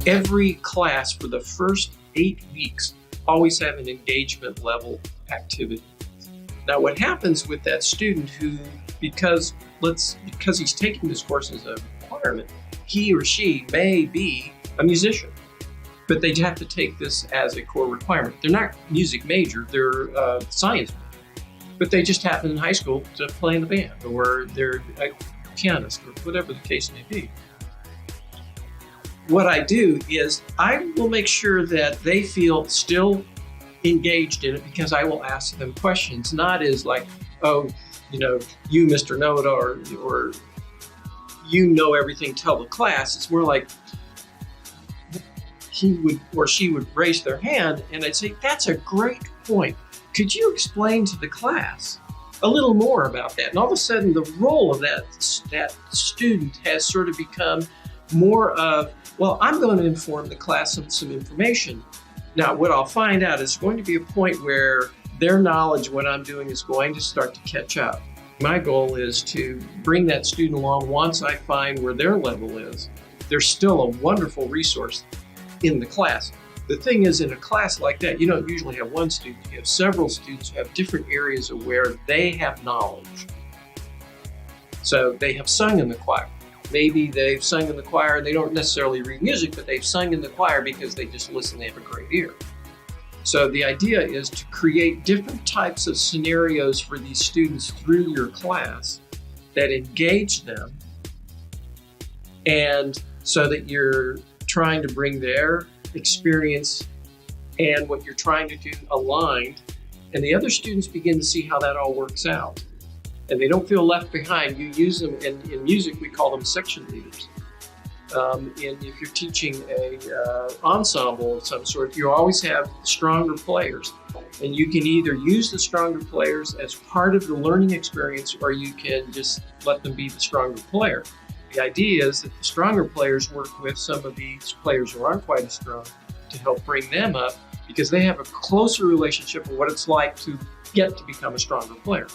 Every class for the first 8 weeks always have an engagement level activity. Now, what happens with that student who, because he's taking this course as a requirement, he or she may be a musician, but they have to take this as a core requirement. They're not music major, they're science major, but they just happen in high school to play in the band, or they're a pianist, or whatever the case may be. What I do is I will make sure that they feel still engaged in it, because I will ask them questions, not as like, oh, you Mr. Know-It-All, or you know everything, tell the class. It's more like he would or she would raise their hand and I'd say, that's a great point. Could you explain to the class a little more about that? And all of a sudden the role of that student has sort of become more of, well, I'm going to inform the class of some information. Now, what I'll find out is going to be a point where their knowledge of what I'm doing is going to start to catch up. My goal is to bring that student along once I find where their level is. There's still a wonderful resource in the class. The thing is, in a class like that, you don't usually have one student. You have several students who have different areas of where they have knowledge. So they have sung in the choir. Maybe they've sung in the choir, they don't necessarily read music, but they've sung in the choir because they just listen, they have a great ear. So the idea is to create different types of scenarios for these students through your class that engage them, and so that you're trying to bring their experience and what you're trying to do aligned, and the other students begin to see how that all works out. And they don't feel left behind. You use them, in music we call them section leaders. And if you're teaching a ensemble of some sort, you always have stronger players. And you can either use the stronger players as part of the learning experience, or you can just let them be the stronger player. The idea is that the stronger players work with some of these players who aren't quite as strong to help bring them up, because they have a closer relationship with what it's like to get to become a stronger player.